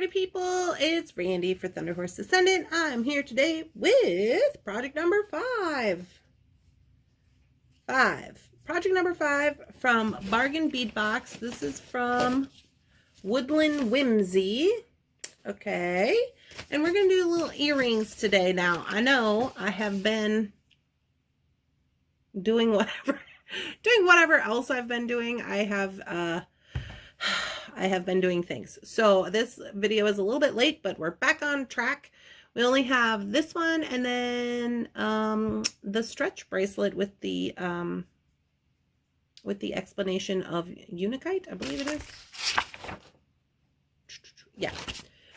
party people, it's Randy for Thunderhorse Descendant. I'm here today with project number 5. Project number 5 from Bargain Bead Box. This is from Woodland Whimsy. Okay, and we're going to do little earrings today. Now, I know I have been doing whatever else I've been doing. I have been doing things. So this video is a little bit late, but we're back on track. We only have this one and then the stretch bracelet with the explanation of Unikite, I believe it is. Yeah.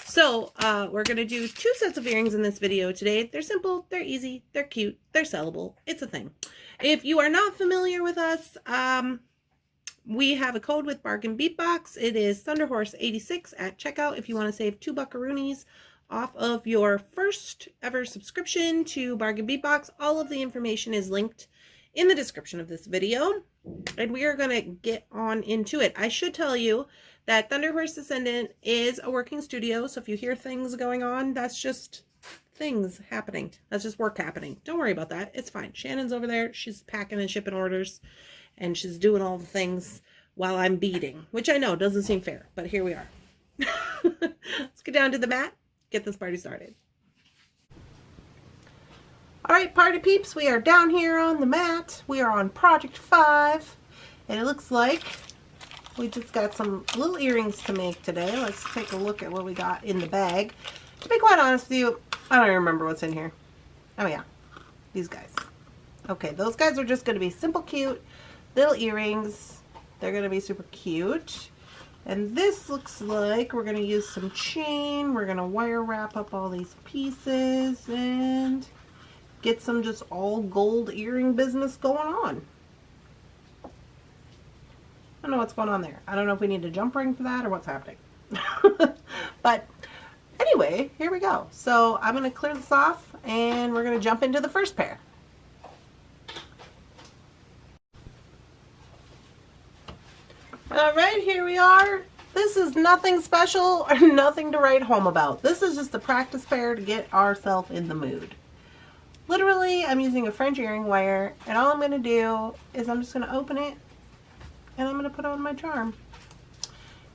So we're going to do 2 sets of earrings in this video today. They're simple, they're easy, they're cute, they're sellable. It's a thing. If you are not familiar with us, we have a code with Bargain Bead Box. It is Thunderhorse86 at checkout if you want to save 2 buckaroonies off of your first ever subscription to Bargain Bead Box. All of the information is linked in the description of this video, and we are going to get on into it. I should tell you that Thunderhorse Descendant is a working studio, so if you hear things going on, that's just things happening. That's just work happening. Don't worry about that. It's fine. Shannon's over there. She's packing and shipping orders. And she's doing all the things while I'm beading, which I know doesn't seem fair, but here we are. Let's get down to the mat, get this party started. All right, party peeps, we are down here on the mat. We are on project 5, and it looks like we just got some little earrings to make today. Let's take a look at what we got in the bag. To be quite honest with you, I don't even remember what's in here. Oh yeah, these guys. Okay, those guys are just going to be simple, cute little earrings. They're going to be super cute. And this looks like we're going to use some chain. We're going to wire wrap up all these pieces and get some just all gold earring business going on. I don't know what's going on there. I don't know if we need a jump ring for that or what's happening. But anyway, here we go. So I'm going to clear this off and we're going to jump into the first pair. Alright, here we are. This is nothing special or nothing to write home about. This is just a practice pair to get ourselves in the mood. Literally, I'm using a French earring wire, and all I'm going to do is I'm just going to open it and I'm going to put on my charm.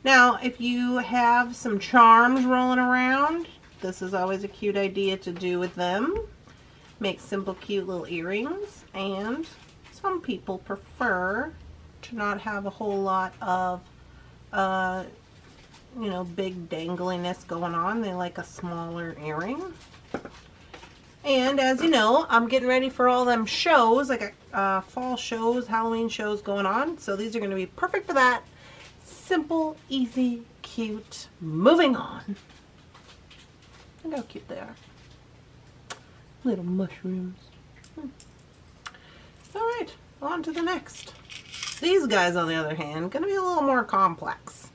Now, if you have some charms rolling around, this is always a cute idea to do with them. Make simple, cute little earrings, and some people prefer to not have a whole lot of you know, big dangliness going on. They like a smaller earring. And as you know, I'm getting ready for all them shows. I got fall shows, Halloween shows going on, so these are going to be perfect for that. Simple, easy, cute. Moving on. Look how cute they are. Little mushrooms. Alright, on to the next. These guys, on the other hand, going to be a little more complex.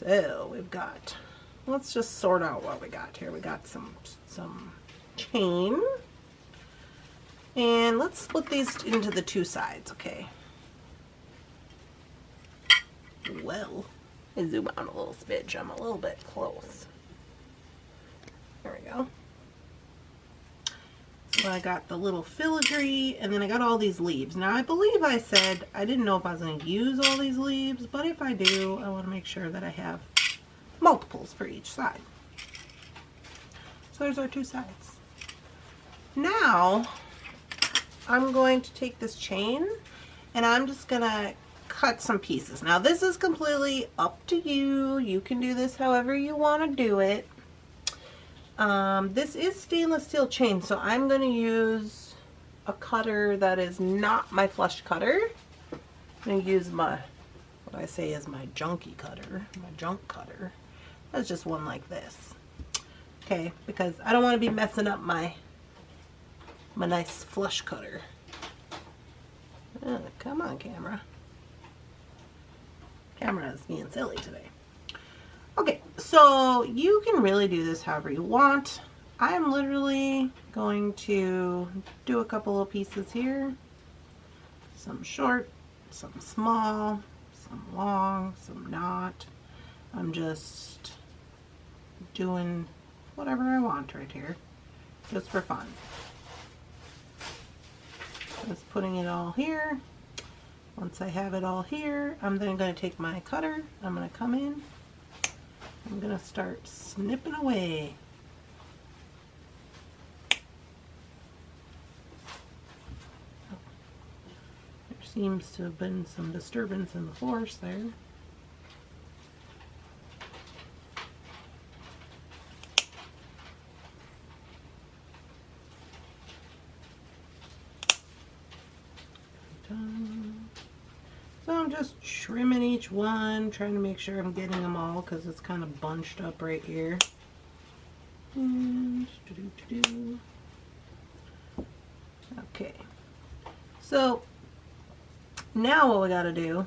So we've got, let's just sort out what we got here. We got some chain, and let's split these into the 2 sides. Okay. Well, I zoom out a little smidge. I'm a little bit close. There we go. So I got the little filigree, and then I got all these leaves. Now, I believe I said I didn't know if I was going to use all these leaves, but if I do, I want to make sure that I have multiples for each side. So there's our 2 sides. Now, I'm going to take this chain, and I'm just going to cut some pieces. Now, this is completely up to you. You can do this however you want to do it. This is stainless steel chain, so I'm going to use a cutter that is not my flush cutter. I'm going to use my, what I say is my junky cutter, my junk cutter. That's just one like this. Okay, because I don't want to be messing up my nice flush cutter. Oh, come on, camera. Camera is being silly today. Okay, so you can really do this however you want. I'm literally going to do a couple of pieces here. Some short, some small, some long, some not. I'm just doing whatever I want right here, just for fun. Just putting it all here. Once I have it all here, I'm then going to take my cutter, I'm going to come in, I'm going to start snipping away. There seems to have been some disturbance in the horse there. So I'm just trimming each one, trying to make sure I'm getting them all because it's kind of bunched up right here. And okay, so now what we got to do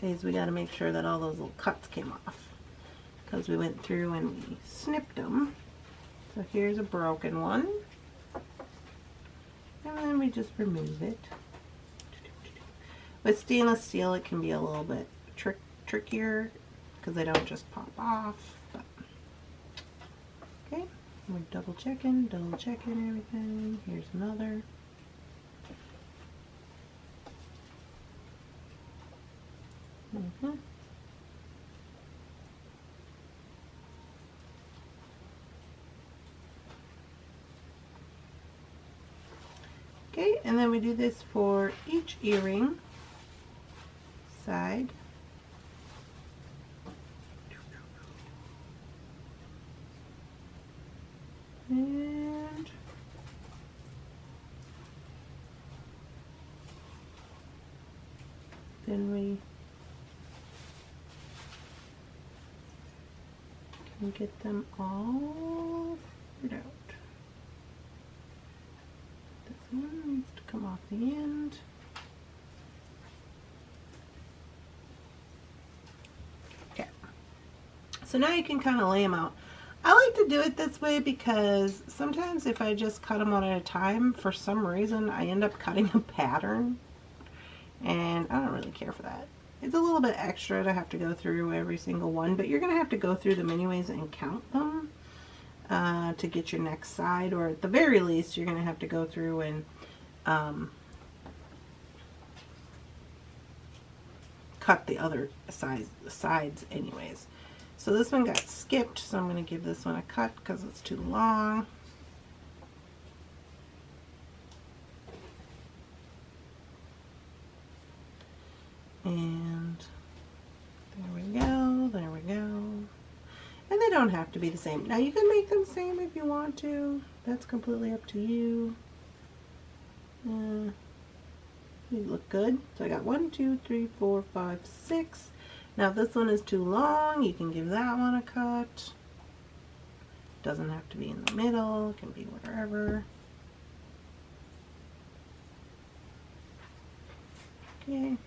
is we got to make sure that all those little cuts came off because we went through and we snipped them. So here's a broken one, and then we just remove it. With stainless steel, it can be a little bit trickier because they don't just pop off. But, okay, we're double checking everything. Here's another. Okay, and then we do this for each earring side. And then we can get them all figured out. This one needs to come off the end. Okay, so now you can kind of lay them out. I like to do it this way because sometimes if I just cut them one at a time, for some reason I end up cutting a pattern, and I don't really care for that. It's a little bit extra to have to go through every single one, but you're going to have to go through them anyways and count them to get your next side, or at the very least you're going to have to go through and cut the other sides anyways. So this one got skipped, so I'm going to give this one a cut because it's too long. And there we go, there we go. And they don't have to be the same. Now you can make them the same if you want to. That's completely up to you. These look good. So I got 1, 2, 3, 4, 5, 6. Now if this one is too long, you can give that one a cut. Doesn't have to be in the middle, it can be wherever. Okay.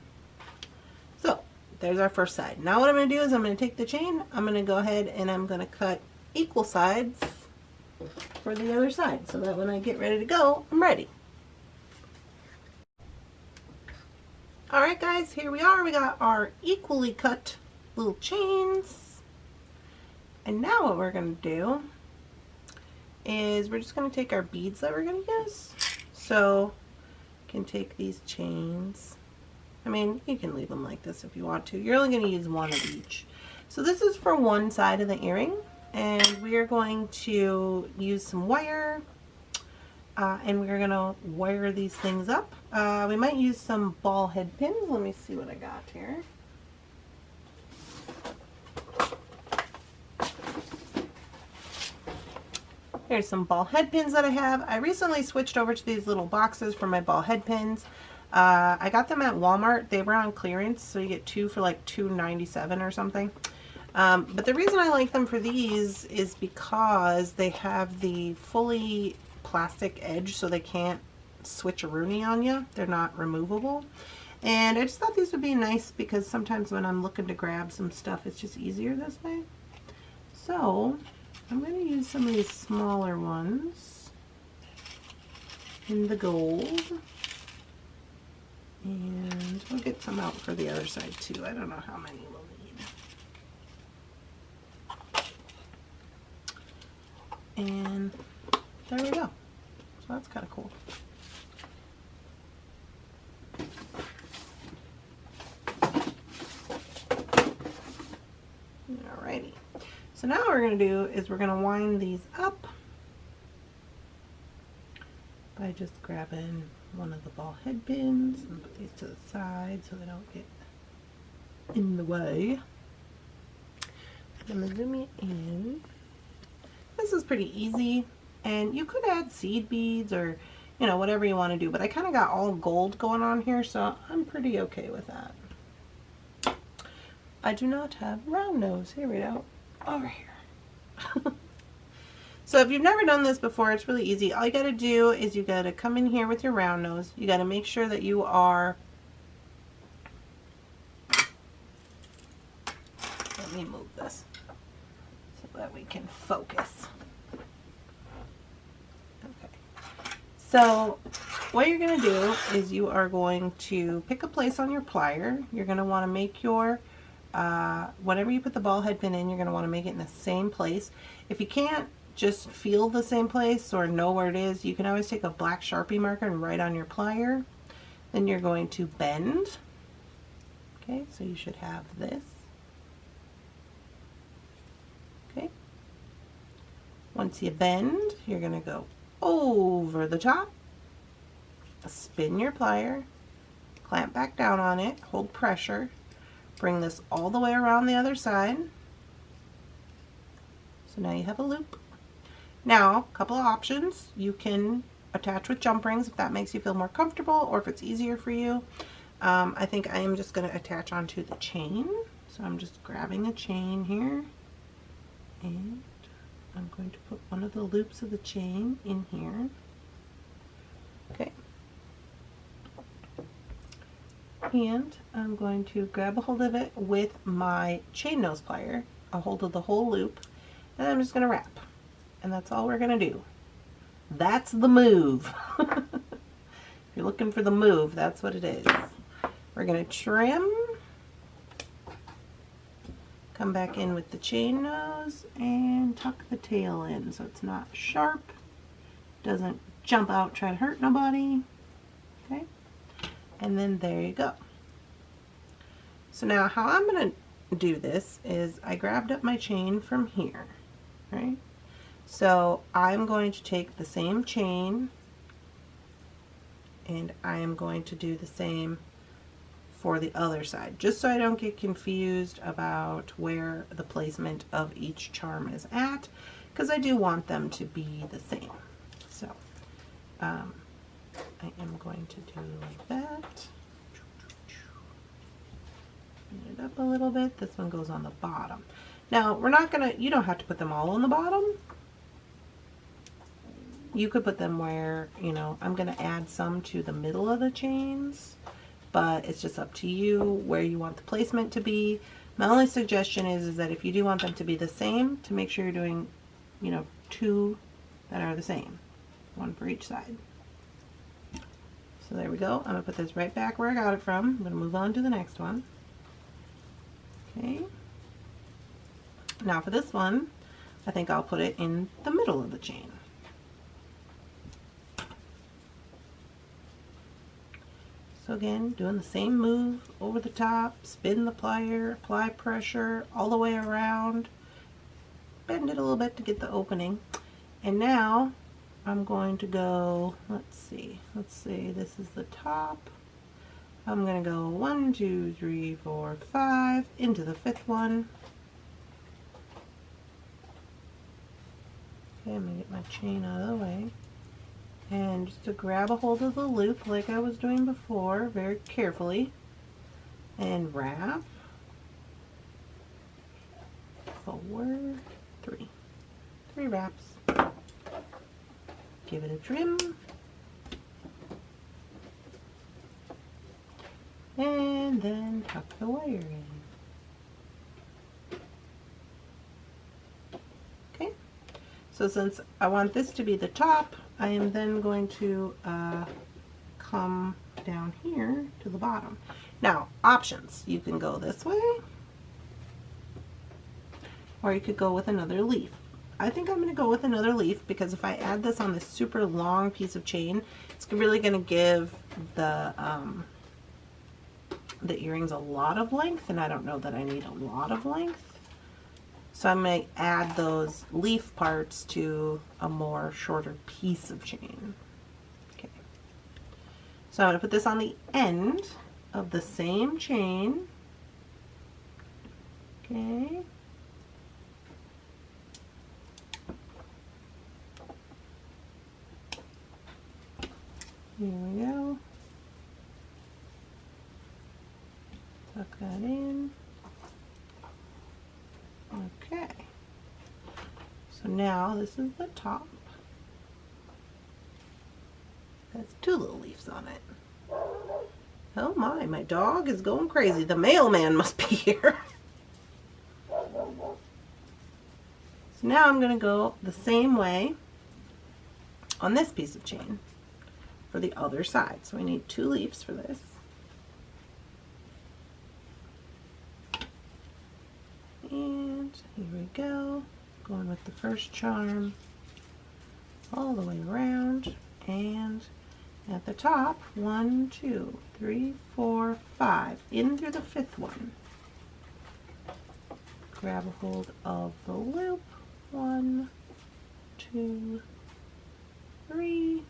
So there's our first side. Now what I'm going to do is I'm going to take the chain, I'm going to go ahead and I'm going to cut equal sides for the other side so that when I get ready to go, I'm ready. Alright guys, here we are. We got our equally cut little chains. And now what we're going to do is we're just going to take our beads that we're going to use. So you can take these chains. I mean, you can leave them like this if you want to. You're only going to use one of each. So this is for one side of the earring. And we are going to use some wire. And we're going to wire these things up. We might use some ball head pins. Let me see what I got here. Here's some ball head pins that I have. I recently switched over to these little boxes for my ball head pins. I got them at Walmart. They were on clearance, so you get 2 for like $2.97 or something. But the reason I like them for these is because they have the fully plastic edge, so they can't switcheroonie on you. They're not removable. And I just thought these would be nice because sometimes when I'm looking to grab some stuff, it's just easier this way. So I'm going to use some of these smaller ones in the gold. And we'll get some out for the other side too. I don't know how many we'll need. and there we go. So that's kind of cool. Alrighty. So now what we're going to do is we're going to wind these up by just grabbing one of the ball head pins and put these to the side so they don't get in the way. I'm going to zoom it in. This is pretty easy, and you could add seed beads or, you know, whatever you want to do, but I kind of got all gold going on here, so I'm pretty okay with that. I do not have round nose. Here we go. Over here. So if you've never done this before, it's really easy. All you got to do is you got to come in here with your round nose. You got to make sure that you are, let me move this so that we can focus. Okay. So what you're going to do is you are going to pick a place on your plier. You're going to want to make your, whenever you put the ball head pin in, you're going to want to make it in the same place. If you can't just feel the same place or know where it is, you can always take a black Sharpie marker and write on your plier. Then you're going to bend. Okay, so you should have this. Okay. Once you bend, you're going to go over the top, spin your plier, clamp back down on it, hold pressure, bring this all the way around the other side. So now you have a loop. Now, a couple of options. You can attach with jump rings if that makes you feel more comfortable, or if it's easier for you. I think I am just going to attach onto the chain. So I'm just grabbing a chain here, and I'm going to put one of the loops of the chain in here. Okay. And I'm going to grab a hold of it with my chain nose plier, a hold of the whole loop, and I'm just going to wrap. And that's all we're going to do. That's the move. If you're looking for the move, that's what it is. We're going to trim, come back in with the chain nose, and tuck the tail in so it's not sharp, doesn't jump out, try to hurt nobody. Okay, and then there you go. So now how I'm going to do this is I grabbed up my chain from here, right? So I'm going to take the same chain and I am going to do the same for the other side, just so I don't get confused about where the placement of each charm is at, because I do want them to be the same. So I am going to do like that. Bring it up a little bit. This one goes on the bottom. Now we're not gonna, you don't have to put them all on the bottom. You could put them where, you know, I'm going to add some to the middle of the chains, but it's just up to you where you want the placement to be. My only suggestion is that if you do want them to be the same, to make sure you're doing, you know, 2 that are the same, 1 for each side. So there we go. I'm going to put this right back where I got it from. I'm going to move on to the next one. Okay. Now for this one, I think I'll put it in the middle of the chain. So again, doing the same move, over the top, spin the plier, apply pressure all the way around, bend it a little bit to get the opening. And now I'm going to go, let's see, this is the top. I'm going to go 1, 2, 3, 4, 5 into the 5th one. Okay, I'm going to get my chain out of the way. And just to grab a hold of the loop like I was doing before, very carefully, and wrap, forward, 3 wraps, give it a trim, and then tuck the wire in. Okay, so since I want this to be the top, I am then going to come down here to the bottom. Now, options. You can go this way, or you could go with another leaf. I think I'm going to go with another leaf, because if I add this on this super long piece of chain, it's really going to give the earrings a lot of length, and I don't know that I need a lot of length. So I may add those leaf parts to a more shorter piece of chain. Okay. So I'm going to put this on the end of the same chain. Okay. Here we go. Tuck that in. Okay. So now this is the top. Has two little leaves on it. Oh my dog is going crazy. The mailman must be here. So now I'm going to go the same way on this piece of chain for the other side. So we need two leaves for this. And here we go. Going with the first charm all the way around, and at the top, 1, 2, 3, 4, 5, in through the fifth one. Grab a hold of the loop, 1, 2, 3.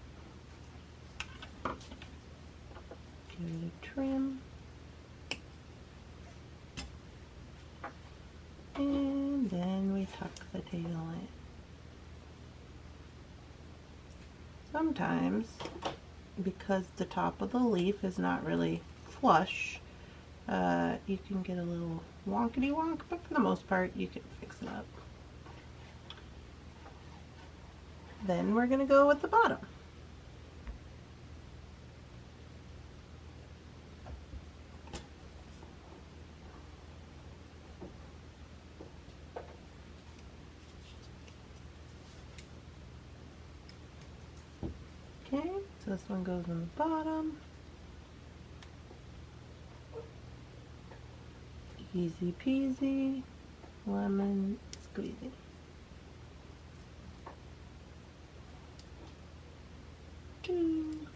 Give it a trim. And then we tuck the tail in. Sometimes, because the top of the leaf is not really flush, you can get a little wonkety wonk, but for the most part you can fix it up. Then we're going to go with the bottom. Okay, so this one goes on the bottom. Easy peasy, lemon squeezy. Ding.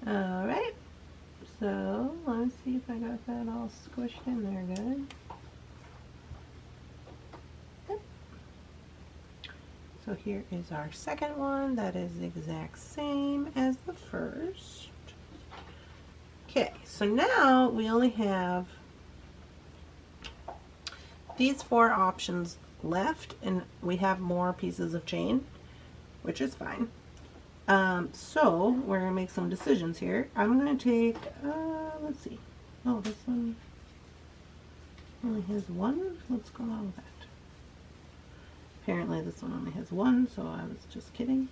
All right, so let's see if I got that all squished in there good. Yep. So here is our second one. That is the exact same as the first. Okay, so now we only have these 4 options left, and we have more pieces of chain, which is fine. So we're going to make some decisions here. I'm going to take, let's see. Oh, this one only has 1. What's going on with that? Apparently this one only has 1, so I was just kidding.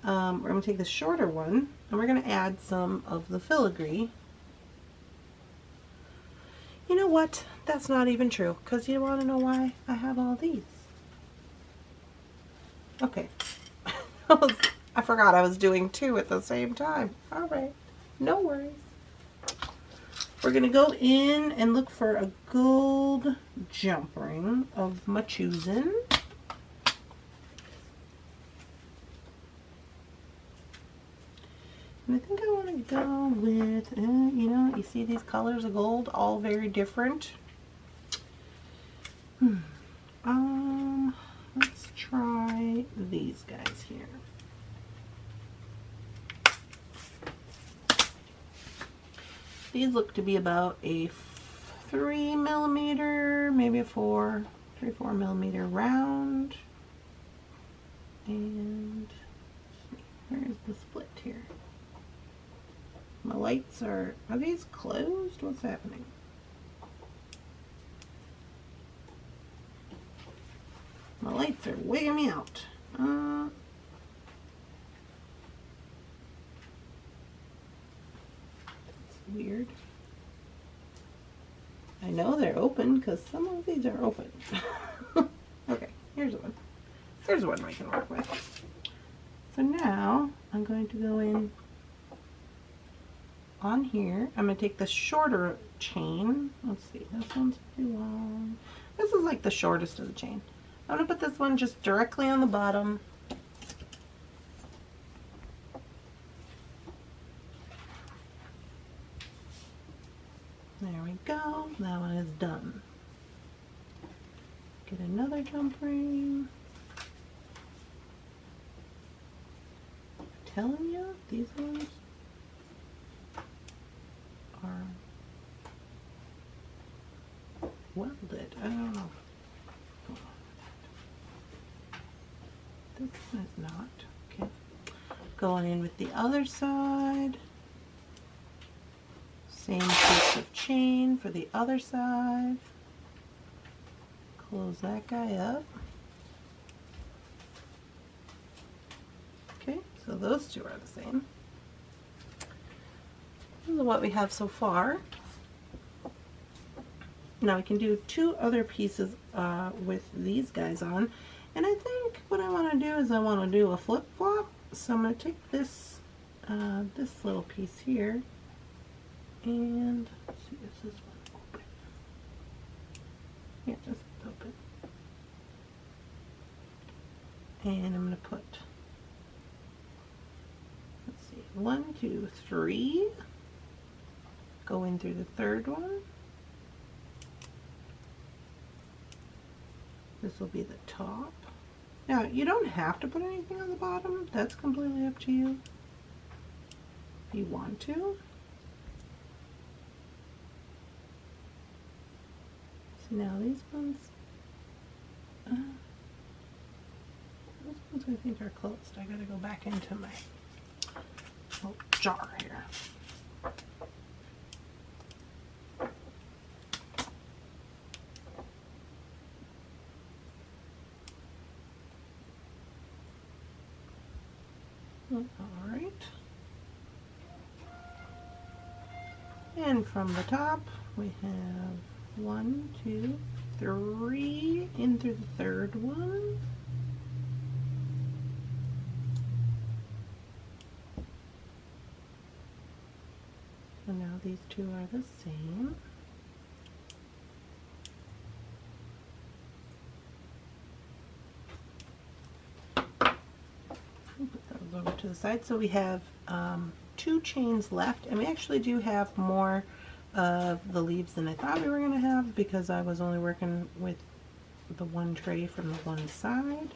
We're going to take the shorter one, and we're going to add some of the filigree. You know what? That's not even true, because you want to know why I have all these. Okay. I forgot I was doing 2 at the same time. Alright, no worries. We're going to go in and look for a gold jump ring of my choosing. And I think I want to go with, you know, you see these colors of gold, all very different. Let's try these guys here. These look to be about a 3mm, maybe a 3-4mm round. And where is the split here? My lights are these closed? What's happening? My lights are wigging me out. Weird. I I know they're open because some of these are open. Okay, here's one. Here's one we can work with. So now I'm going to go in on here. I'm going to take the shorter chain. Let's see, this one's pretty long. This is like the shortest of the chain. I'm going to put this one just directly on the bottom. There we go. That one is done. Get another jump ring. I'm telling you, these ones are welded. I don't know. This one is not. Okay. Going in with the other side. Same piece of chain for the other side. Close that guy up. Okay, so those two are the same. This is what we have so far. Now we can do two other pieces with these guys on. And I think what I want to do is I want to do a flip-flop. So I'm going to take this, this little piece here. And let's see, is this one open? Yeah, this is open. And I'm going to put, let's see, 1, 2, 3. Go in through the third one. This will be the top. Now, you don't have to put anything on the bottom. That's completely up to you. If you want to. Now these ones I think are closed. I gotta go back into my little jar here. All right. And from the top we have 1, 2, 3 in through the third one. So now these two are the same. Put those over to the side. So we have 2 chains left, and we actually do have more of the leaves than I thought we were going to have because I was only working with the one tray from the one side.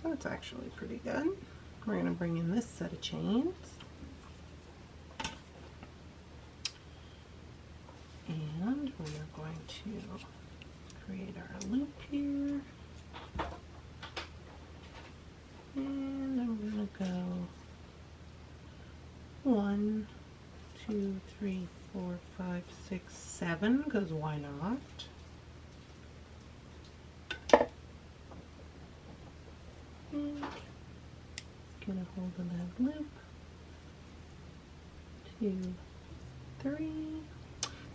So it's actually pretty good. We're going to bring in this set of chains. And we are going to create our loop here. And I'm going to go 1, 2, 3, 4, 5, 6, 7, because why not? And get a hold of that loop. 2, 3.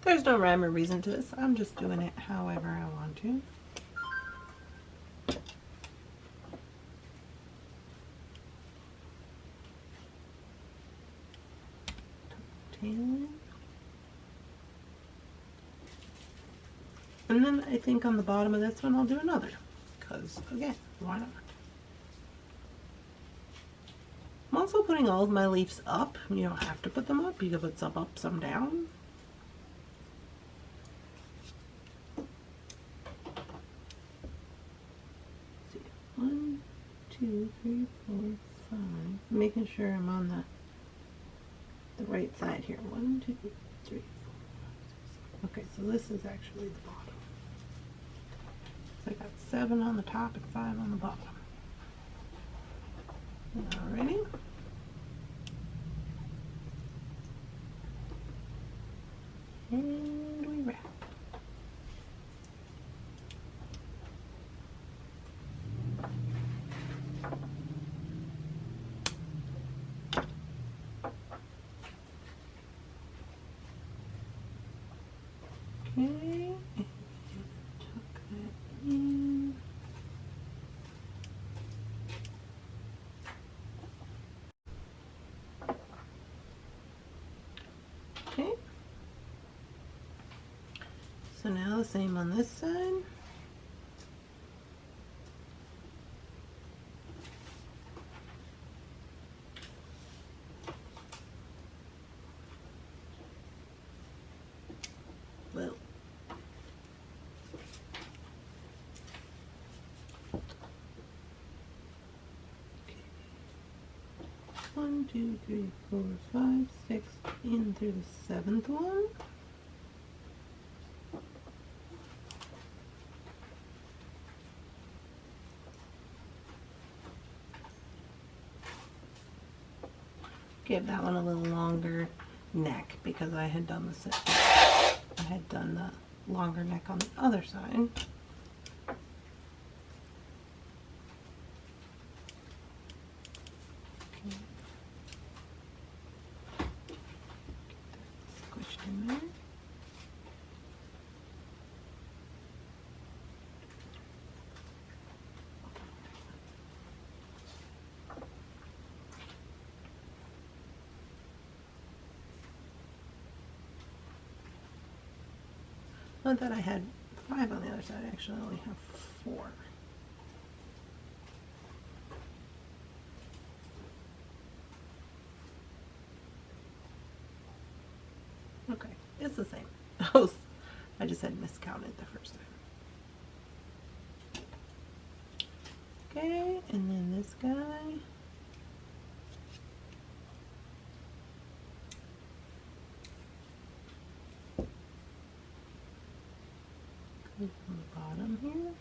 There's no rhyme or reason to this. I'm just doing it however I want to. Tail in. And then I think on the bottom of this one I'll do another, because again, why not? I'm also putting all of my leaves up. You don't have to put them up. You can put some up, some down. Let's see. 1, 2, 3, 4, 5. Making sure I'm on the right side here. 1, 2, 3, 4, 5, 6. Okay, so this is actually the bottom. So I got 7 on the top and 5 on the bottom. Alrighty. And we wrap. Okay. now the same on this side. Well, 1, 2, 3, 4, 5, 6 in through the 7th one. Give that one a little longer neck because I had done the longer neck on the other side. Squished in there. Not that I had 5 on the other side, I actually only have 4. Okay, it's the same. I just had miscounted the first time. Okay, and then this guy. Goes on the bottom here.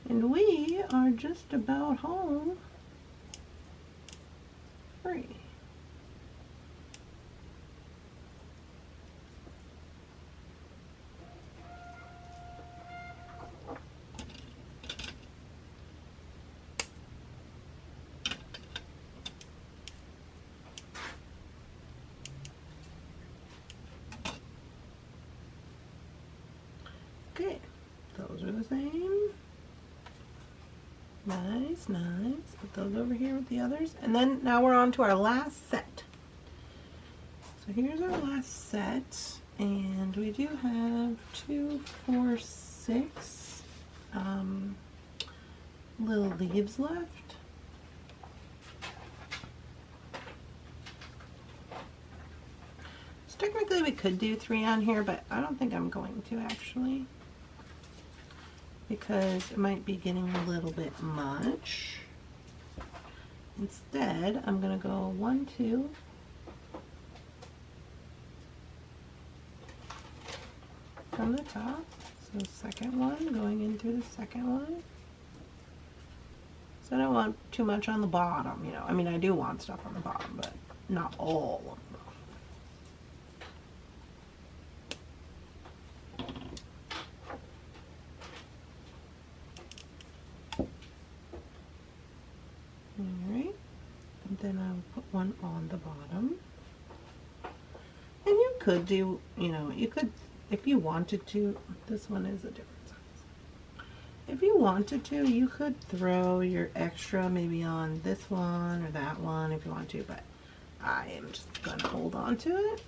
And we are just about home free. Okay, those are the same. Nice, nice. Put those over here with the others. And then now we're on to our last set. So here's our last set. And we do have 2, 4, 6 little leaves left. So technically we could do 3 on here, but I don't think I'm going to actually, because it might be getting a little bit much. Instead, I'm going to go 1, 2, from the top. So second one, going into the second one. So I don't want too much on the bottom, you know. I mean, I do want stuff on the bottom, but not all of them. Alright, and then I'll put one on the bottom. And you could do, you know, you could, if you wanted to, this one is a different size. If you wanted to, you could throw your extra maybe on this one or that one if you want to, but I am just going to hold on to it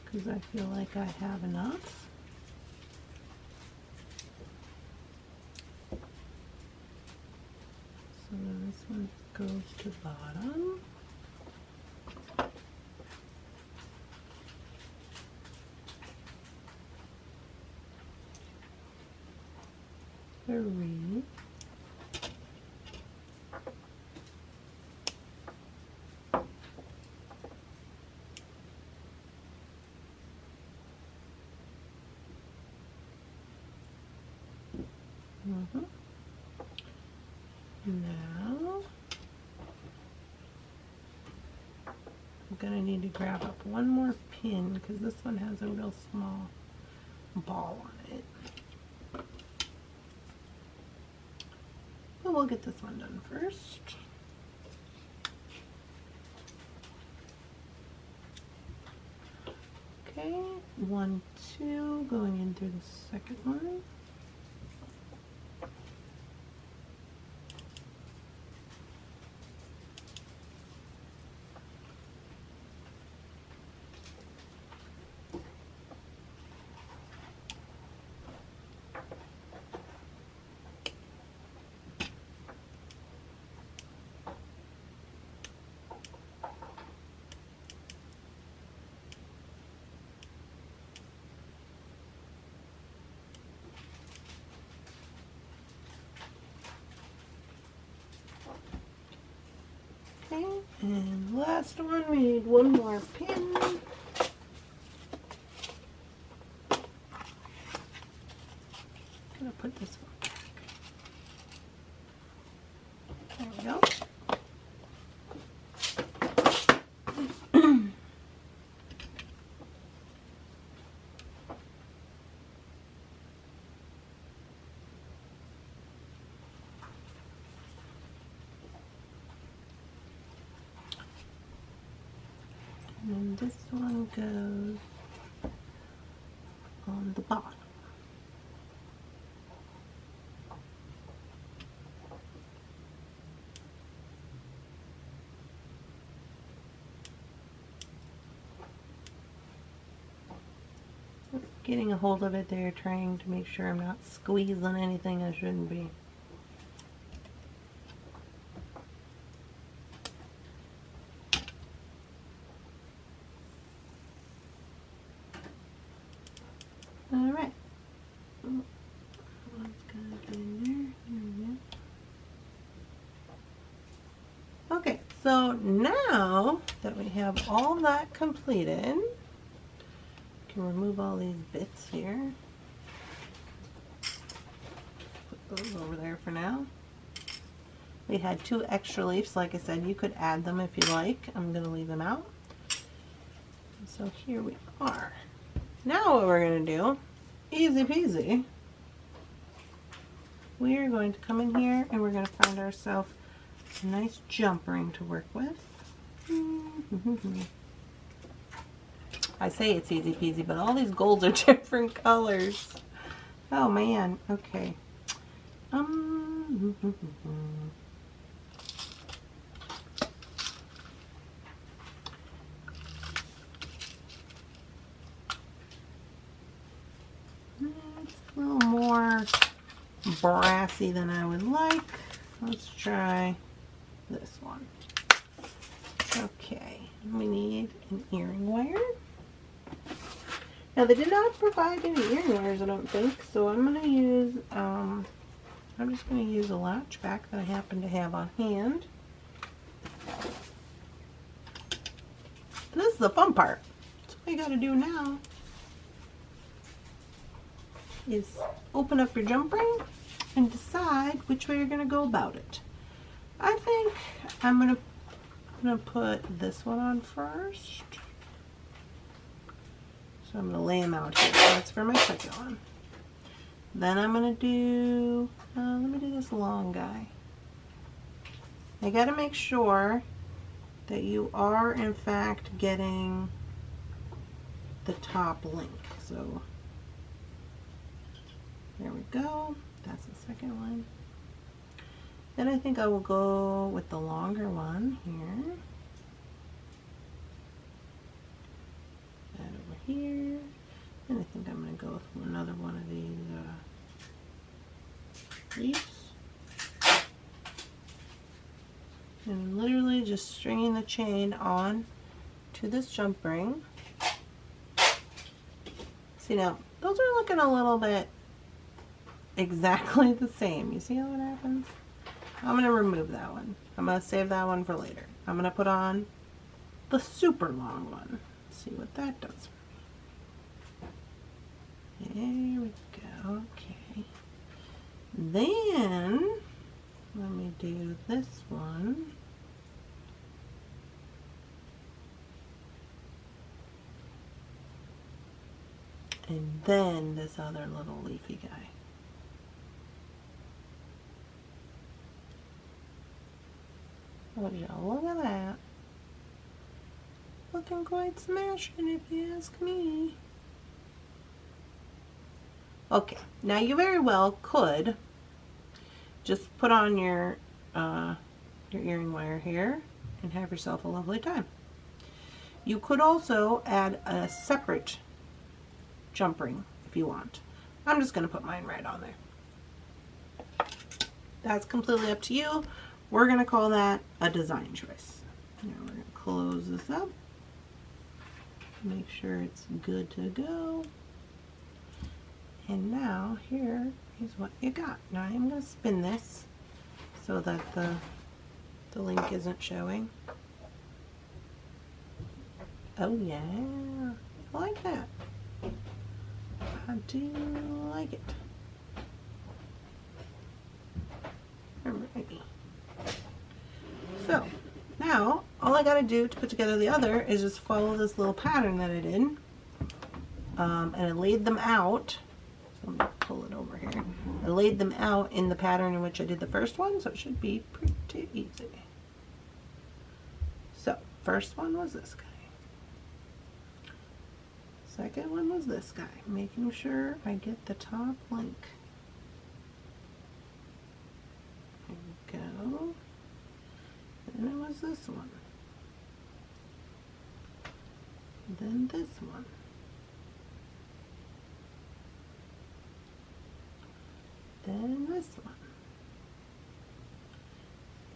because I feel like I have enough. So then this one goes to the bottom. Three. Now I'm going to need to grab up one more pin because this one has a real small ball on it. But we'll get this one done first. Okay, 1, 2, going in through the second one. last one. We need one more pin. I'm gonna put this one back. There we go. And this one goes on the bottom. Getting a hold of it there, trying to make sure I'm not squeezing anything I shouldn't be. Alright. One's gonna get in there. There we go. Okay, so now that we have all that completed, remove all these bits here. Put those over there for now. We had 2 extra leaves. Like I said, you could add them if you like. I'm going to leave them out. So here we are. Now what we're going to do, easy peasy, we are going to come in here and we're going to find ourselves a nice jump ring to work with. I say it's easy peasy, but all these golds are different colors. Oh man, okay. It's a little more brassy than I would like. Let's try this one. Okay, we need an earring wire. Now they did not provide any earring wires, I don't think, so I'm going to use, I'm just going to use a latch back that I happen to have on hand. And this is the fun part. So what you got to do now is open up your jump ring and decide which way you're going to go about it. I think I'm going to put this one on first. So I'm going to lay them out here. That's for my second one. Then I'm going to do, let me do this long guy. I got to make sure that you are in fact getting the top link. So there we go. That's the second one. Then I think I will go with the longer one here. That over here. And I think I'm going to go with another one of these leaves. And I'm literally just stringing the chain on to this jump ring. See now, those are looking a little bit exactly the same. You see how it happens? I'm going to remove that one. I'm going to save that one for later. I'm going to put on the super long one. Let's see what that does for me. There we go. Okay. Then, let me do this one. And then this other little leafy guy. Oh, y'all, look at that. Looking quite smashing if you ask me. Okay, now you very well could just put on your earring wire here and have yourself a lovely time. You could also add a separate jump ring if you want. I'm just going to put mine right on there. That's completely up to you. We're going to call that a design choice. Now we're going to close this up. Make sure it's good to go. And now here is what you got. Now I'm going to spin this so that the link isn't showing. Oh yeah, I like that. I do like it. Alrighty. So now all I gotta do to put together the other is just follow this little pattern that I did. And I laid them out. So I'm gonna pull it over here. I laid them out in the pattern in which I did the first one, so it should be pretty easy. So first one was this guy. Second one was this guy. Making sure I get the top link. There we go. Then it was this one. Then this one. Then this one.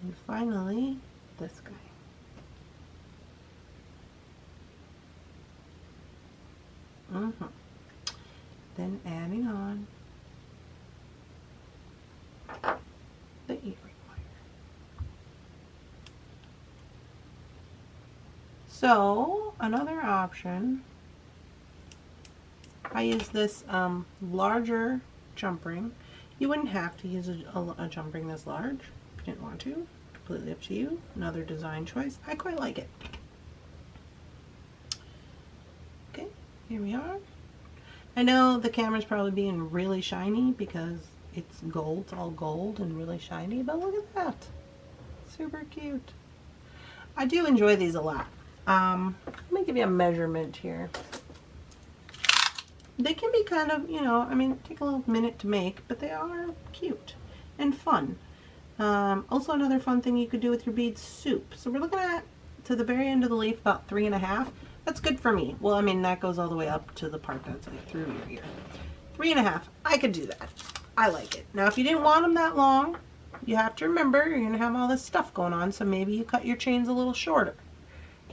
And finally, this guy. Then adding on the earring wire. So another option, I use this larger jump ring. You wouldn't have to use a jump ring this large if you didn't want to. Completely up to you. Another design choice. I quite like it. Okay, here we are. I know the camera's probably being really shiny because it's gold, it's all gold and really shiny, but look at that. Super cute. I do enjoy these a lot. Let me give you a measurement here. They can be kind of, you know, I mean, take a little minute to make, but they are cute and fun. Also another fun thing you could do with your beads, soup. So we're looking at, to the very end of the leaf, about 3.5. That's good for me. Well, I mean, that goes all the way up to the part that's like through your ear. 3.5. I could do that. I like it. Now, if you didn't want them that long, you have to remember you're going to have all this stuff going on, so maybe you cut your chains a little shorter.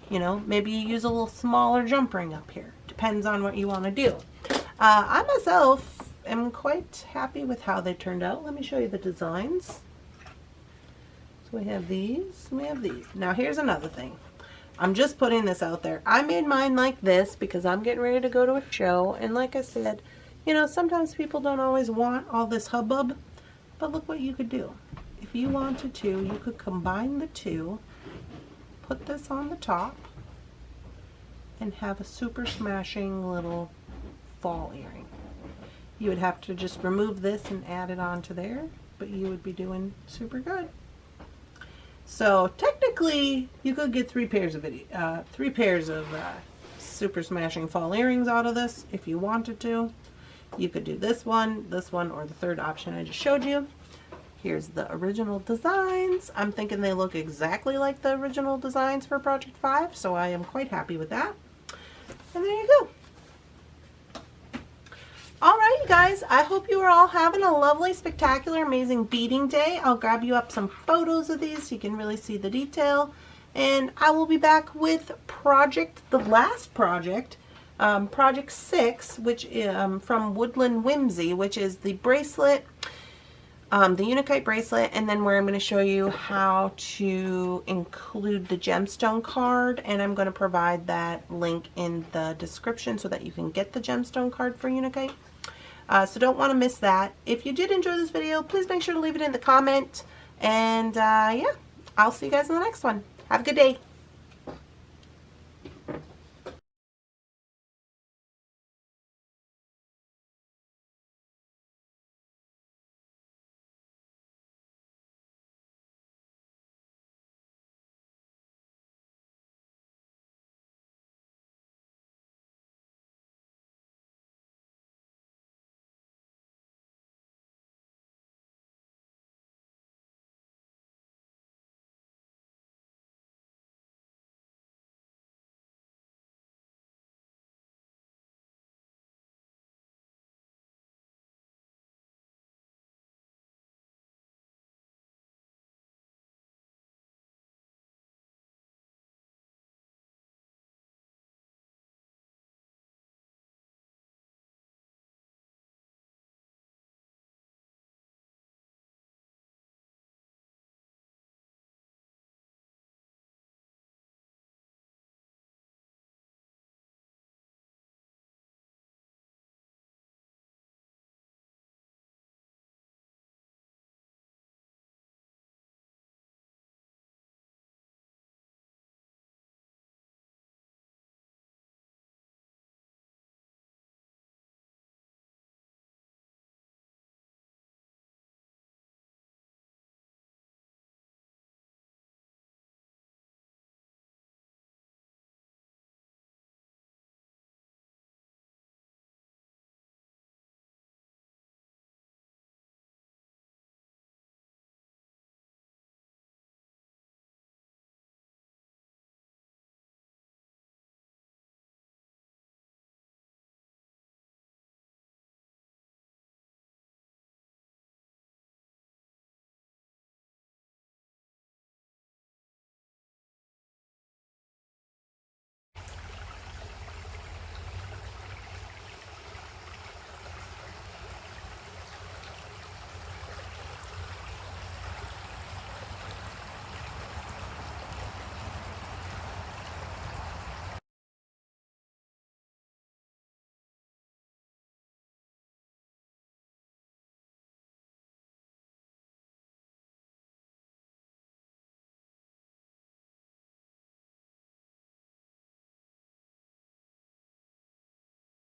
You know, maybe you use a little smaller jump ring up here. Depends on what you want to do. I myself am quite happy with how they turned out. Let me show you the designs. So we have these, and we have these. Now here's another thing. I'm just putting this out there. I made mine like this because I'm getting ready to go to a show, and like I said, you know, sometimes people don't always want all this hubbub, but look what you could do. If you wanted to, you could combine the two, put this on the top, and have a super smashing little fall earring. You would have to just remove this and add it onto there, but you would be doing super good. So technically, you could get 3 pairs of super smashing fall earrings out of this if you wanted to. You could do this one, or the third option I just showed you. Here's the original designs. I'm thinking they look exactly like the original designs for Project 5, so I am quite happy with that. And there you go. Alright, you guys, I hope you are all having a lovely, spectacular, amazing beading day. I'll grab you up some photos of these so you can really see the detail. And I will be back with the last project, Project 6, which is from Woodland Whimsy, which is the bracelet, the Unikite bracelet, and then where I'm going to show you how to include the gemstone card, and I'm going to provide that link in the description so that you can get the gemstone card for Unikite. So don't want to miss that. If you did enjoy this video, please make sure to leave it in the comment, and yeah, I'll see you guys in the next one. Have a good day.